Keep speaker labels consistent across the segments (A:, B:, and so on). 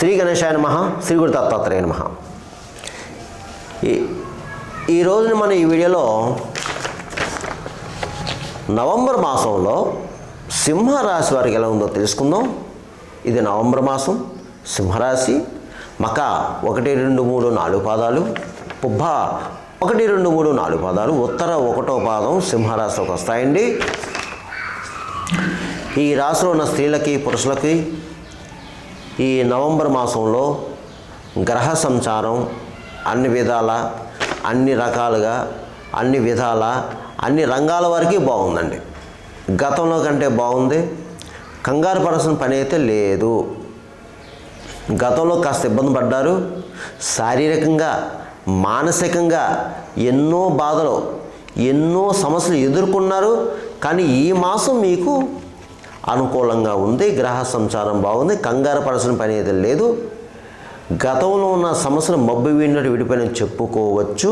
A: శ్రీ గణేశాయ నమః, శ్రీ గురు దత్తాత్రేయ నమః. ఈ రోజున మనం ఈ వీడియోలో నవంబర్ మాసంలో సింహరాశి వారికి ఎలా ఉందో తెలుసుకుందాం. ఇది నవంబర్ మాసం, సింహరాశి, మక 1, 2, 3, 4 పాదాలు, పుబ్బ 1, 2, 3, 4 పాదాలు, ఉత్తర 1వ పాదం సింహరాశిలోకి వస్తాయండి. ఈ రాశిలో ఉన్న స్త్రీలకి పురుషులకి ఈ నవంబర్ మాసంలో గ్రహ సంచారం అన్ని విధాల, అన్ని రకాలుగా, అన్ని విధాల, అన్ని రంగాల వరకు బాగుందండి. గతంలో కంటే బాగుంది. కంగారు పడాల్సిన పని అయితే లేదు. గతంలో కాస్త ఇబ్బంది పడ్డారు. శారీరకంగా, మానసికంగా ఎన్నో బాధలు, ఎన్నో సమస్యలు ఎదుర్కొన్నారు. కానీ ఈ మాసం మీకు అనుకూలంగా ఉంది. గ్రహ సంచారం బాగుంది. కంగారు పడాల్సిన పని అయితే లేదు. గతంలో ఉన్న సమస్యలు మబ్బు వీడినట్టు విడిపోయిన చెప్పుకోవచ్చు.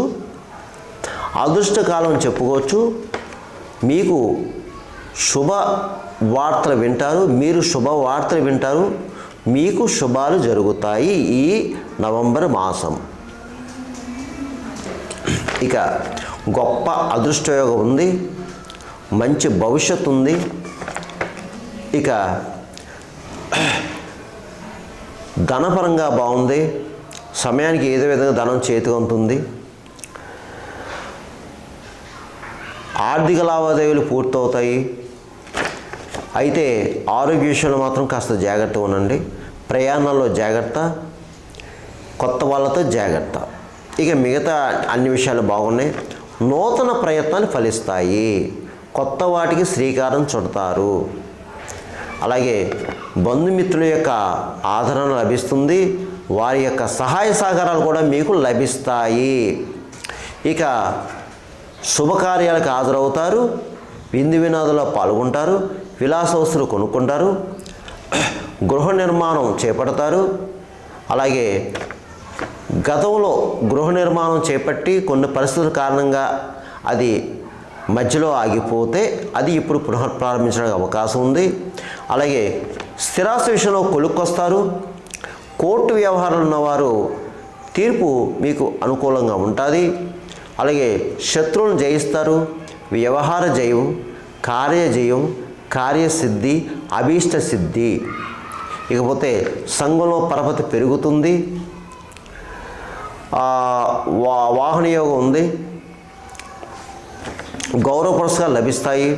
A: అదృష్టకాలం చెప్పుకోవచ్చు. మీకు శుభ వార్తలు వింటారు. మీరు శుభవార్తలు వింటారు. మీకు శుభాలు జరుగుతాయి ఈ నవంబర్ మాసం. ఇక గొప్ప అదృష్టయోగం ఉంది. మంచి భవిష్యత్తు ఉంది. ఇక ధనపరంగా బాగుంది. సమయానికి ఏదో విధంగా ధనం చేతికి ఉంటుంది. ఆర్థిక లావాదేవీలు పూర్తవుతాయి. అయితే ఆరోగ్య విషయంలో మాత్రం కాస్త జాగ్రత్తగా ఉండండి. ప్రయాణాల్లో జాగ్రత్త, కొత్త వాళ్ళతో జాగ్రత్త. ఇక మిగతా అన్ని విషయాలు బాగున్నాయి. నూతన ప్రయత్నాలు ఫలిస్తాయి. కొత్త వాటికి శ్రీకారం చుడతారు. అలాగే బంధుమిత్రుల యొక్క ఆదరణ లభిస్తుంది. వారి యొక్క సహాయ సహకారాలు కూడా మీకు లభిస్తాయి. ఇక శుభకార్యాలకు హాజరవుతారు. విందు వినోదాల్లో పాల్గొంటారు. విలాస వస్తువులు కొనుక్కుంటారు. గృహ నిర్మాణం చేపడతారు. అలాగే గతంలో గృహ నిర్మాణం చేపట్టి కొన్ని పరిస్థితుల కారణంగా అది మధ్యలో ఆగిపోతే అది ఇప్పుడు పునఃప్రారంభించడానికి అవకాశం ఉంది. అలాగే స్థిరాస్తి విషయంలో కొలుక్కొస్తారు. కోర్టు వ్యవహారాలు ఉన్నవారు తీర్పు మీకు అనుకూలంగా ఉంటుంది. అలాగే శత్రువులను జయిస్తారు. వ్యవహార జయం, కార్యజయం, కార్యసిద్ధి, అభీష్ట సిద్ధి. ఇకపోతే సంఘంలో పరపతి పెరుగుతుంది. వాహన యోగం ఉంది. గౌరవ పురస్కారాలు లభిస్తాయి.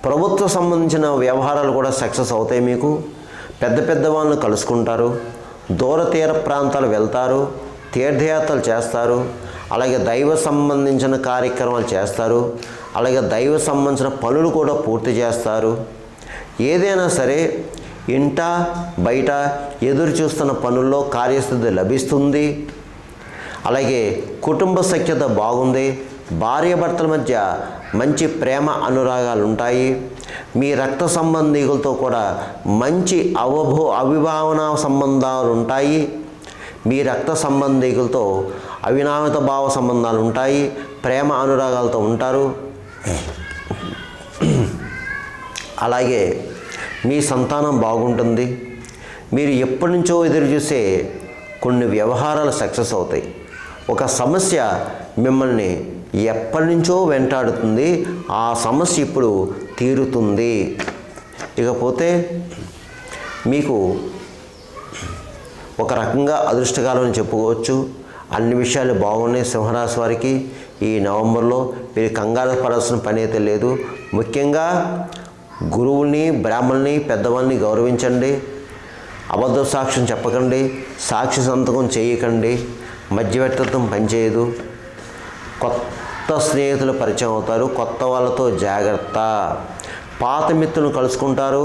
A: ప్రభుత్వ సంబంధించిన వ్యవహారాలు కూడా సక్సెస్ అవుతాయి. మీకు పెద్ద పెద్ద వాళ్ళని కలుసుకుంటారు. దూర తీర ప్రాంతాలు వెళ్తారు. తీర్థయాత్రలు చేస్తారు. అలాగే దైవ సంబంధించిన కార్యక్రమాలు చేస్తారు. అలాగే దైవ సంబంధించిన పనులు కూడా పూర్తి చేస్తారు. ఏదైనా సరే ఇంట బయట ఎదురు చూస్తున్న పనుల్లో కార్యసిద్ధి లభిస్తుంది. అలాగే కుటుంబ సఖ్యత బాగుంది. భార్యాభర్తల మధ్య మంచి ప్రేమ అనురాగాలు ఉంటాయి. మీ రక్త సంబంధికులతో కూడా మంచి అవిభావన సంబంధాలు ఉంటాయి. మీ రక్త సంబంధికులతో అవినామిత భావ సంబంధాలు ఉంటాయి. ప్రేమ అనురాగాలతో ఉంటారు. అలాగే మీ సంతానం బాగుంటుంది. మీరు ఎప్పటి నుంచో ఎదురు చూసే కొన్ని వ్యవహారాలు సక్సెస్ అవుతాయి. ఒక సమస్య మిమ్మల్ని ఎప్పటి నుంచో వెంటాడుతుంది. ఆ సమస్య ఇప్పుడు తీరుతుంది. ఇకపోతే మీకు ఒక రకంగా అదృష్టకాలం అని చెప్పుకోవచ్చు. అన్ని విషయాలు బాగున్నాయి సింహరాశి వారికి. ఈ నవంబర్లో మీరు కంగారు పడాల్సిన పని అయితే లేదు. ముఖ్యంగా గురువుని, బ్రాహ్మణుని, పెద్దవాళ్ళని గౌరవించండి. అబద్ధ సాక్ష్యం చెప్పకండి. సాక్షి సంతకం చేయకండి. మధ్యవర్తిత్వం పనిచేయదు. కొత్త స్నేహితులు పరిచయం అవుతారు. కొత్త వాళ్ళతో జాగ్రత్త. పాత మిత్రులను కలుసుకుంటారు.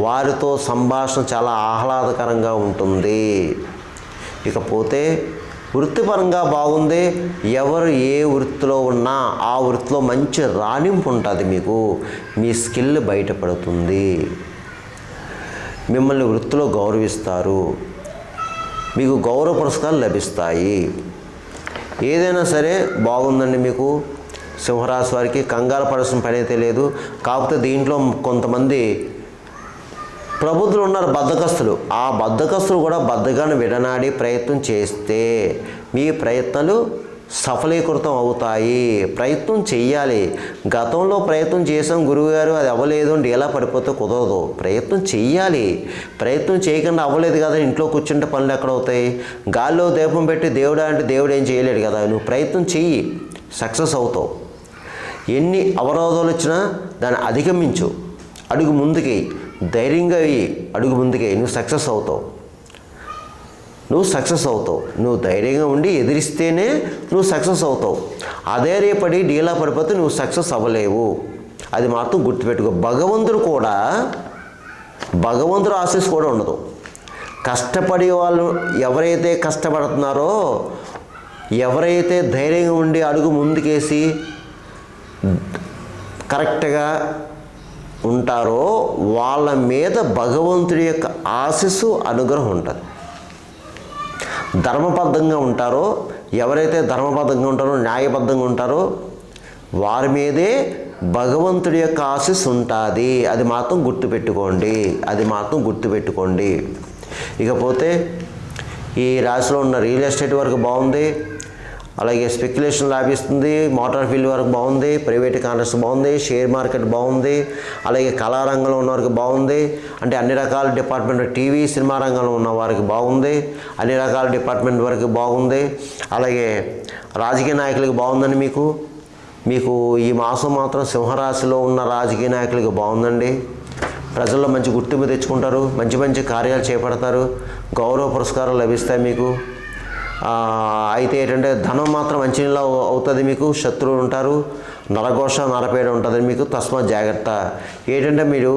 A: వారితో సంభాషణ చాలా ఆహ్లాదకరంగా ఉంటుంది. ఇకపోతే వృత్తిపరంగా బాగుంది. ఎవరు ఏ వృత్తిలో ఉన్నా ఆ వృత్తిలో మంచి రాణింపు ఉంటుంది. మీకు మీ స్కిల్ బయటపడుతుంది. మిమ్మల్ని వృత్తిలో గౌరవిస్తారు. మీకు గౌరవ పురస్కారాలు లభిస్తాయి. ఏదైనా సరే బాగుందండి మీకు సింహరాశి వారికి. కంగారు పడాల్సిన పని అయితే లేదు. కాకపోతే దీంట్లో కొంతమంది ప్రబుద్ధులు ఉన్నారు బద్ధకస్తులు. ఆ బద్ధకస్తులు కూడా బద్ధకాన్ని విడనాడి ప్రయత్నం చేస్తే మీ ప్రయత్నాలు సఫలీకృతం అవుతాయి. ప్రయత్నం చెయ్యాలి. గతంలో ప్రయత్నం చేసాం గురువుగారు అది అవ్వలేదు అంటే ఎలా పడిపోతే కుదరదు. ప్రయత్నం చెయ్యాలి. ప్రయత్నం చేయకుండా అవ్వలేదు కదా ఇంట్లో కూర్చుంటే పనులు ఎక్కడ అవుతాయి? గాల్లో దీపం పెట్టి దేవుడా అంటే దేవుడు ఏం చేయలేడు కదా. నువ్వు ప్రయత్నం చెయ్యి, సక్సెస్ అవుతావు. ఎన్ని అవరోధాలు వచ్చినా దాన్ని అధిగమించు. అడుగు ముందుకి ధైర్యంగా అడుగు ముందుకి నువ్వు సక్సెస్ అవుతావు. నువ్వు ధైర్యంగా ఉండి ఎదిరిస్తేనే నువ్వు సక్సెస్ అవుతావు. అధైర్యపడి డీలా పడిపోతే నువ్వు సక్సెస్ అవ్వలేవు. అది మాత్రం గుర్తుపెట్టుకో. భగవంతుడు ఆశీస్సు కూడా ఉండదు. కష్టపడే వాళ్ళు ఎవరైతే కష్టపడుతున్నారో, ఎవరైతే ధైర్యంగా ఉండి అడుగు ముందుకేసి కరెక్ట్గా ఉంటారో వాళ్ళ మీద భగవంతుడి యొక్క ఆశీస్సు అనుగ్రహం ఉంటుంది. ధర్మబద్ధంగా ఉంటారో, ఎవరైతే ధర్మబద్ధంగా ఉంటారో, న్యాయబద్ధంగా ఉంటారో వారి మీదే భగవంతుడి యొక్క ఆశీస్సు ఉంటుంది. అది మాత్రం గుర్తుపెట్టుకోండి. ఇకపోతే ఈ రాశిలో ఉన్న రియల్ ఎస్టేట్ వరకు బాగుంది, అలాగే స్పెక్యులేషన్ లాభిస్తుంది, మోటార్ ఫీల్డ్ వరకు బాగుంది, ప్రైవేట్ కాంట్రాక్ట్స్ బాగుంది, షేర్ మార్కెట్ బాగుంది, అలాగే కళారంగంలో ఉన్న వారికి బాగుంది. అంటే అన్ని రకాల డిపార్ట్మెంట్, టీవీ సినిమా రంగంలో ఉన్న వారికి బాగుంది, అన్ని రకాల డిపార్ట్మెంట్ వరకు బాగుంది. అలాగే రాజకీయ నాయకులకు బాగుందండి. మీకు ఈ మాసం మాత్రం సింహరాశిలో ఉన్న రాజకీయ నాయకులకు బాగుందండి. ప్రజల్లో మంచి గుర్తింపు తెచ్చుకుంటారు, మంచి కార్యాలు చేపడతారు, గౌరవ పురస్కారాలు లభిస్తాయి మీకు. అయితే ఏంటంటే ధనం మాత్రం మంచినీళ్ళ అవుతుంది. మీకు శత్రువులు ఉంటారు, నరఘోష నరపేడ ఉంటుంది మీకు. తస్మాత్ జాగ్రత్త. ఏంటంటే మీరు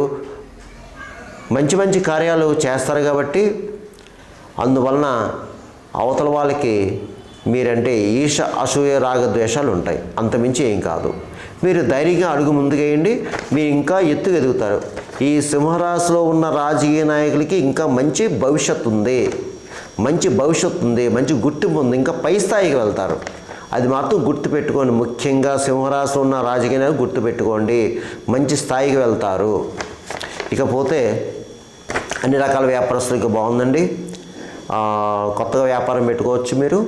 A: మంచి కార్యాలు చేస్తారు కాబట్టి అందువలన అవతల వాళ్ళకి మీరంటే ఈర్ష అసూయ రాగద్వేషాలు ఉంటాయి. అంతమించి ఏం కాదు. మీరు ధైర్యంగా అడుగు ముందుకేయండి, మీరు ఇంకా ఎత్తుకు ఎదుగుతారు. ఈ సింహరాశిలో ఉన్న రాజకీయ నాయకులకి ఇంకా మంచి భవిష్యత్తు ఉంది, మంచి గుర్తింపు ఉంది, ఇంకా పై స్థాయికి వెళ్తారు. అది మాత్రం గుర్తుపెట్టుకోండి. ముఖ్యంగా సింహరాశిలో ఉన్న రాజకీయ నాయకులు గుర్తుపెట్టుకోండి, మంచి స్థాయికి వెళ్తారు. ఇకపోతే అన్ని రకాల వ్యాపారస్తులకు బాగుందండి. కొత్తగా వ్యాపారం పెట్టుకోవచ్చు మీరు.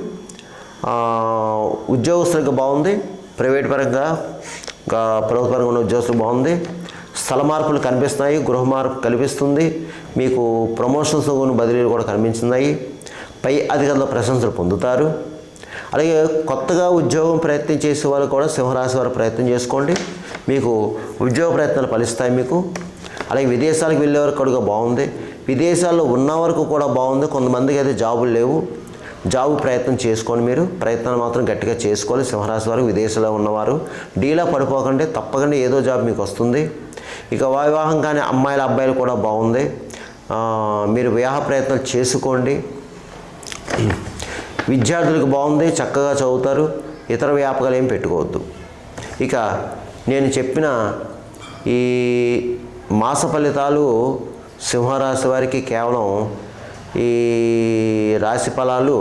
A: ఉద్యోగస్తులకు బాగుంది. ప్రైవేట్ పరంగా ప్రభుత్వ పరంగా ఉన్న ఉద్యోగస్తులకు బాగుంది. స్థల మార్పులు కనిపిస్తున్నాయి, గృహ మార్పు కనిపిస్తుంది. మీకు ప్రమోషన్స్ బదిలీలు కూడా కనిపిస్తున్నాయి. పై అధికారుల ప్రశంసలు పొందుతారు. అలాగే కొత్తగా ఉద్యోగం ప్రయత్నం చేసే వాళ్ళు కూడా సింహరాశి వారు ప్రయత్నం చేసుకోండి, మీకు ఉద్యోగ ప్రయత్నాలు ఫలిస్తాయి మీకు. అలాగే విదేశాలకు వెళ్ళే వరకు కూడా బాగుంది. విదేశాల్లో ఉన్న వరకు కూడా బాగుంది. కొంతమందికి అయితే జాబులు లేవు, జాబు ప్రయత్నం చేసుకోండి. మీరు ప్రయత్నాలు మాత్రం గట్టిగా చేసుకోవాలి. సింహరాశి వారు విదేశాల్లో ఉన్నవారు డీలా పడిపోకండి, తప్పకుండా ఏదో జాబ్ మీకు వస్తుంది. ఇక వివాహం కానీ అమ్మాయిలు అబ్బాయిలు కూడా బాగుంది. మీరు వివాహ ప్రయత్నాలు చేసుకోండి. విద్యార్థులకు బాగుంది, చక్కగా చదువుతారు. ఇతర వ్యాపకాలు ఏం పెట్టుకోవద్దు. ఇక నేను చెప్పిన ఈ మాస ఫలితాలు సింహరాశి వారికి కేవలం ఈ రాశి ఫలాలు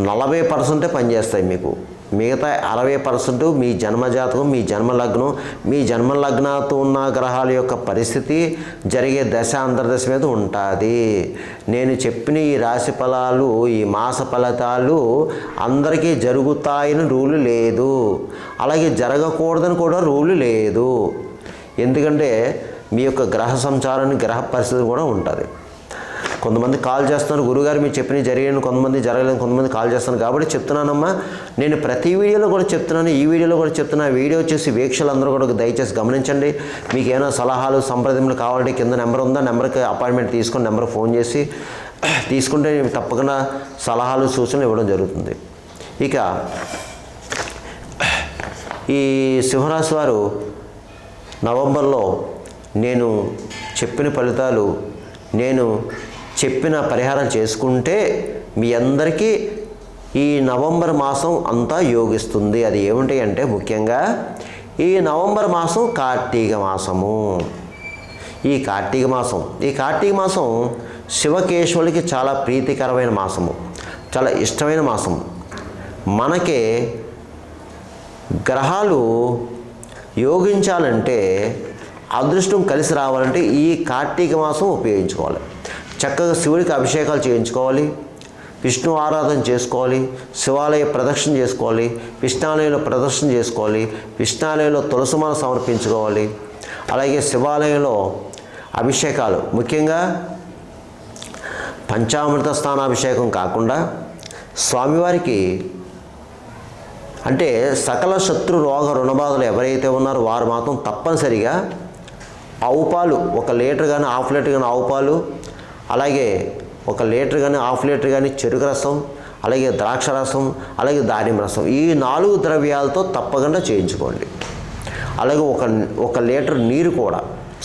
A: 40% పనిచేస్తాయి మీకు. మిగతా 60% మీ జన్మజాతకం, మీ జన్మలగ్నం, మీ జన్మలగ్నాతో ఉన్న గ్రహాల యొక్క పరిస్థితి, జరిగే దశ అంతర్దశ మీద ఉంటుంది. నేను చెప్పిన ఈ రాశి ఫలాలు, ఈ మాస ఫలితాలు అందరికీ జరుగుతాయని రూలు లేదు, అలాగే జరగకూడదని కూడా రూలు లేదు. ఎందుకంటే మీ యొక్క గ్రహ సంచారాన్ని, గ్రహ పరిస్థితి కూడా ఉంటుంది. కొంతమంది కాల్ చేస్తున్నారు, గురుగారు మీరు చెప్పినవి జరిగాను, కొంతమంది జరగలేదు, కొంతమంది కాల్ చేస్తున్నారు. కాబట్టి చెప్తున్నానమ్మా, నేను ప్రతి వీడియోలో కూడా చెప్తున్నాను, ఈ వీడియోలో కూడా చెప్తున్నా. వీడియో వచ్చేసి వీక్షలందరూ కూడా దయచేసి గమనించండి. మీకు ఏమైనా సలహాలు, సంప్రదింపులు కావాలంటే కింద నెంబర్ ఉందా, నెంబర్కి అపాయింట్మెంట్ తీసుకొని నెంబర్కి ఫోన్ చేసి తీసుకుంటే నేను తప్పకుండా సలహాలు, సూచనలు ఇవ్వడం జరుగుతుంది. ఇక ఈ సింహరాశి వారు నవంబర్లో నేను చెప్పిన ఫలితాలు, నేను చెప్పిన పరిహారం చేసుకుంటే మీ అందరికీ ఈ నవంబర్ మాసం అంతా యోగిస్తుంది. అది ఏమిటి అంటే ముఖ్యంగా ఈ నవంబర్ మాసం కార్తీక మాసము. ఈ కార్తీక మాసం శివకేశవులకి చాలా ప్రీతికరమైన మాసము, చాలా ఇష్టమైన మాసము. మనకి గ్రహాలు యోగించాలంటే అదృష్టం కలిసి రావాలంటే ఈ కార్తీక మాసం ఉపయోగించుకోవాలి. చక్కగా శివుడికి అభిషేకాలు చేయించుకోవాలి, విష్ణు ఆరాధన చేసుకోవాలి, శివాలయ ప్రదక్షిణ చేసుకోవాలి, విష్ణాలయంలో ప్రదర్శన చేసుకోవాలి, విష్ణాలయంలో తులసిమాల సమర్పించుకోవాలి. అలాగే శివాలయంలో అభిషేకాలు, ముఖ్యంగా పంచామృత స్నానాభిషేకం కాకుండా స్వామివారికి అంటే సకల శత్రు రోగ రుణబాధలు ఎవరైతే ఉన్నారో వారు మాత్రం తప్పనిసరిగా ఆవు పాలు 1 లీటర్ కానీ హాఫ్ లీటర్ కానీ ఆవు పాలు, అలాగే 1 లీటర్ కానీ హాఫ్ లీటర్ కానీ చెరుకు రసం, అలాగే ద్రాక్ష రసం, అలాగే దానిమ్మ రసం, ఈ 4 ద్రవ్యాలతో తప్పకుండా చేయించుకోండి. అలాగే 1 లీటర్ నీరు కూడా,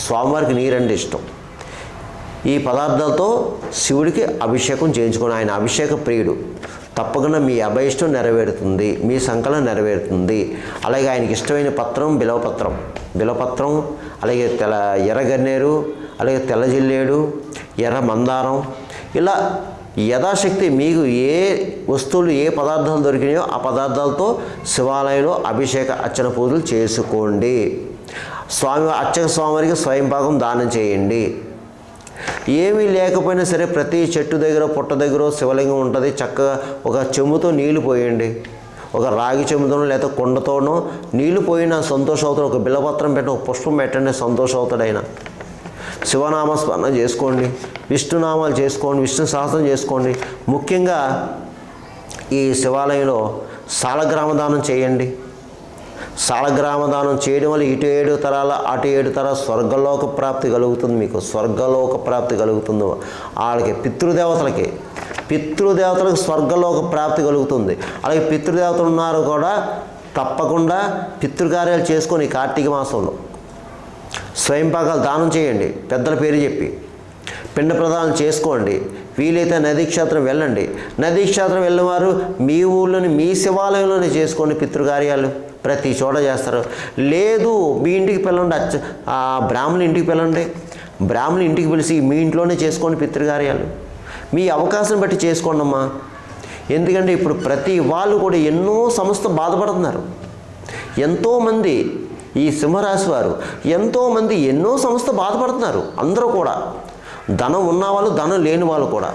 A: స్వామివారికి నీరు అంటే ఇష్టం. ఈ పదార్థాలతో శివుడికి అభిషేకం చేయించుకోండి. ఆయన అభిషేక ప్రియుడు. తప్పకుండా మీ అభీష్టం నెరవేరుతుంది, మీ సంకల్పం నెరవేరుతుంది. అలాగే ఆయనకి ఇష్టమైన పత్రం బిలవపత్రం, అలాగే ఎర్రగన్నేరు, అలాగే తెల్ల జిల్లేడు, ఎర్ర మందారం, ఇలా యథాశక్తి మీకు ఏ వస్తువులు ఏ పదార్థాలు దొరికినాయో ఆ పదార్థాలతో శివాలయంలో అభిషేక అర్చన పూజలు చేసుకోండి. అర్చక స్వామివారికి స్వయంపాకం దానం చేయండి. ఏమీ లేకపోయినా సరే ప్రతి చెట్టు దగ్గర పుట్ట దగ్గర శివలింగం ఉంటుంది. చక్కగా ఒక చెంబుతో నీళ్లు పోయండి, ఒక రాగి చెంబుతోనో లేదా కుండతోనో నీళ్లు పోయినా సంతోషం అవుతాడు. ఒక బిల్లపత్రం పెట్టి, ఒక పుష్పం పెట్టండి, సంతోషం అవుతాడు ఆయన. శివనామస్మరణ చేసుకోండి, విష్ణునామాలు చేసుకోండి, విష్ణు సహస్రం చేసుకోండి. ముఖ్యంగా ఈ శివాలయంలో సాలగ్రామదానం చేయండి. సాలగ్రామదానం చేయడం వల్ల ఇటు 7 తరాల అటు 7 తరాల స్వర్గలోక ప్రాప్తి కలుగుతుంది. మీకు స్వర్గలోక ప్రాప్తి కలుగుతుంది. వాళ్ళకి పితృదేవతలకు స్వర్గలోక ప్రాప్తి కలుగుతుంది. అలాగే పితృదేవతలు ఉన్నారు కూడా తప్పకుండా పితృకార్యాలు చేసుకొని కార్తీక మాసంలో స్వయంపాకాలు దానం చేయండి. పెద్దల పేరు చెప్పి పిండ ప్రదానం చేసుకోండి. వీలైతే నదీక్షేత్రం వెళ్ళండి. నదీక్షేత్రం వెళ్ళినవారు మీ ఊళ్ళోని మీ శివాలయంలోనే చేసుకోండి. పితృకార్యాలు ప్రతి చోట చేస్తారు. లేదు మీ ఇంటికి పిల్లండి, బ్రాహ్మణుల ఇంటికి పిల్లండి, బ్రాహ్మణుల ఇంటికి పిలిచి మీ ఇంట్లోనే చేసుకోండి పితృకార్యాలు. మీ అవకాశం బట్టి చేసుకోండి అమ్మా. ఎందుకంటే ఇప్పుడు ప్రతి వాళ్ళు కూడా ఎన్నో సమస్య బాధపడుతున్నారు. ఎంతోమంది ఈ సింహరాశి వారు ఎంతోమంది ఎన్నో సమస్య బాధపడుతున్నారు. అందరూ కూడా ధనం ఉన్నవాళ్ళు, ధనం లేని వాళ్ళు కూడా,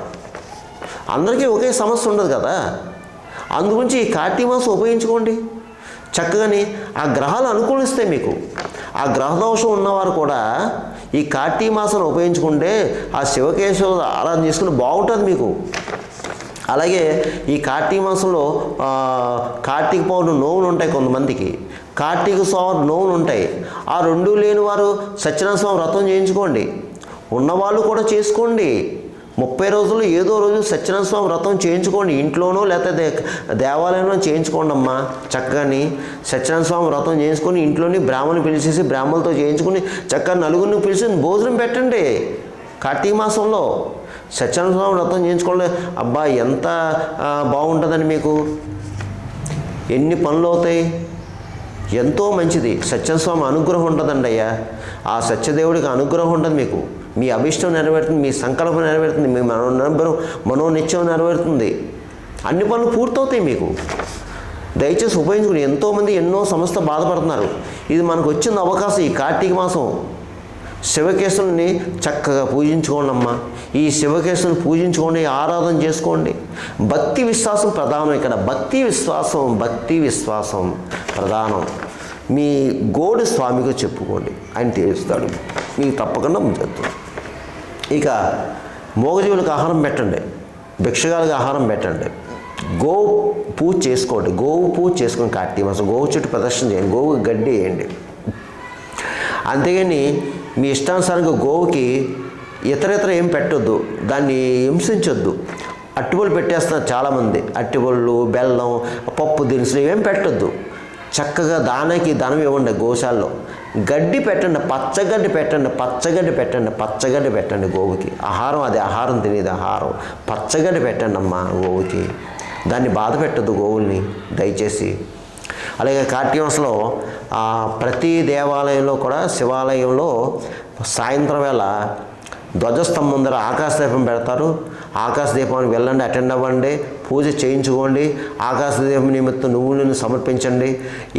A: అందరికీ ఒకే సమస్య ఉండదు కదా. అందుగురించి ఈ కార్తీక మాసం ఉపయోగించుకోండి. చక్కగాని ఆ గ్రహాలు అనుకూలిస్తాయి మీకు. ఆ గ్రహదోషం ఉన్నవారు కూడా ఈ కార్తీక మాసం ఉపయోగించుకుంటే ఆ శివకేశవ ఆరాధన చేసుకుని బాగుంటుంది మీకు. అలాగే ఈ కార్తీక మాసంలో కార్తీక పౌర్ణమి నోవులు ఉంటాయి కొంతమందికి, కార్తీక సోమవారం నోవులు ఉంటాయి. ఆ 2 లేని వారు సత్యనారాయణ స్వామి వ్రతం చేయించుకోండి. ఉన్నవాళ్ళు కూడా చేసుకోండి. 30 రోజులు ఏదో రోజు సత్యనారాయణ స్వామి వ్రతం చేయించుకోండి. ఇంట్లోనో లేకపోతే దేవాలయంలో చేయించుకోండి అమ్మా. చక్కగాని సత్యనారాయణ స్వామి వ్రతం చేయించుకొని ఇంట్లోని బ్రాహ్మణుని పిలిచేసి బ్రాహ్మణులతో చేయించుకొని చక్కగా నలుగురిని పిలిచి భోజనం పెట్టండి. కార్తీక మాసంలో సత్యనారాయణ స్వామి వ్రతం చేయించుకోండి. అబ్బా ఎంత బాగుంటుందని మీకు, ఎన్ని పనులు అవుతాయి, ఎంతో మంచిది. సత్యనారాయణ స్వామి అనుగ్రహం ఉంటుందండి అయ్యా. ఆ సత్యదేవుడికి అనుగ్రహం ఉంటుంది మీకు. మీ అభిష్టం నెరవేరుతుంది, మీ సంకల్పం నెరవేరుతుంది, మీ మనోనిత్యం నెరవేరుతుంది, అన్ని పనులు పూర్తవుతాయి మీకు. దయచేసి ఉపయోగించుకుని. ఎంతోమంది ఎన్నో సమస్య బాధపడుతున్నారు. ఇది మనకు వచ్చిన అవకాశం. ఈ కార్తీక మాసం శివకేశవుని చక్కగా పూజించుకోండి అమ్మా. ఈ శివకేశవుని పూజించుకోండి, ఆరాధన చేసుకోండి. భక్తి విశ్వాసం ప్రధానం. ఇక్కడ భక్తి విశ్వాసం ప్రధానం. మీ గోడు స్వామిగా చెప్పుకోండి, ఆయన తీరుస్తాడు. మీకు తప్పకుండా ముంచెత్తుంది. ఇక మోగజీవులకు ఆహారం పెట్టండి, భిక్షగాలకు ఆహారం పెట్టండి. గోవు పూజ చేసుకోండి. గోవు పూజ చేసుకుని కార్తీక మాసం గోవు చుట్టూ ప్రదర్శన చేయండి, గోవు గడ్డి వేయండి. అంతేగాని మీ ఇష్టానుసారంగా గోవుకి ఇతర ఏం పెట్టొద్దు, దాన్ని హింసించొద్దు. అట్టిపళ్ళు పెట్టేస్తున్నారు చాలామంది. అట్టిపళ్ళు, బెల్లం, పప్పు దినుసులు ఏం పెట్టొద్దు. చక్కగా దానికి ధనం ఇవ్వండి. గోశాలలో గడ్డి పెట్టండి, పచ్చగడ్డి పెట్టండి గోవుకి. ఆహారం అది ఆహారం తినేది ఆహారం. పచ్చగడ్డి పెట్టండి అమ్మా గోవుకి. దాన్ని బాధ పెట్టద్దు గోవుల్ని దయచేసి. అలాగే కార్తీక మాసంలో ప్రతి దేవాలయంలో కూడా శివాలయంలో సాయంత్రం వేళ ధ్వజస్తంభం దగ్గర ఆకాశదీపం పెడతారు. ఆకాశ దీపానికి వెళ్ళండి, అటెండ్ అవ్వండి, పూజ చేయించుకోండి, ఆకాశ దీపం నిమిత్తం నువ్వులను సమర్పించండి.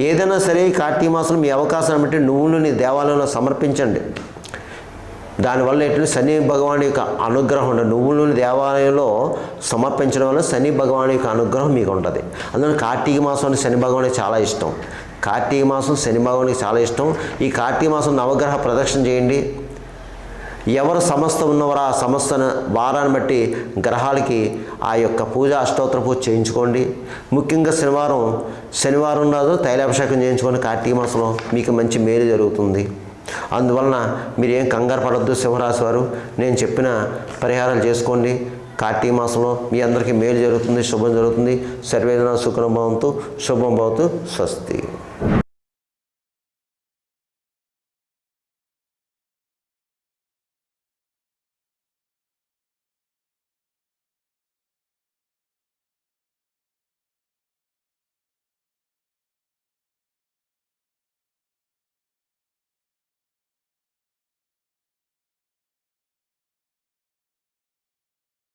A: ఏదైనా సరే కార్తీక మాసంలో మీ అవకాశాన్ని బట్టి నువ్వులని దేవాలయంలో సమర్పించండి. దానివల్ల ఏంటంటే శని భగవాన్ యొక్క అనుగ్రహం ఉంటుంది. నువ్వులను దేవాలయంలో సమర్పించడం వల్ల శని భగవాన్ యొక్క అనుగ్రహం మీకు ఉంటుంది. అందువల్ల కార్తీక మాసం అంటే శని భగవానికి చాలా ఇష్టం. కార్తీక మాసం శని భగవానికి చాలా ఇష్టం. ఈ కార్తీక మాసం నవగ్రహ ప్రదక్షిణ చేయండి. ఎవరు సమస్త ఉన్నవారో ఆ సమస్త వారాన్ని బట్టి గ్రహాలకి ఆ యొక్క పూజ అష్టోత్తర పూజ చేయించుకోండి. ముఖ్యంగా శనివారం రోజు తైలాభిషేకం చేయించుకోండి. కార్తీక మాసంలో మీకు మంచి మేలు జరుగుతుంది. అందువలన మీరేం కంగారు పడొద్దు. సింహరాశి వారు, నేను చెప్పిన పరిహారాలు చేసుకోండి. కార్తీక మాసంలో మీ అందరికీ మేలు జరుగుతుంది, శుభం జరుగుతుంది. సర్వేజన సుఖనం భవంతు, శుభం భవతు, స్వస్తి.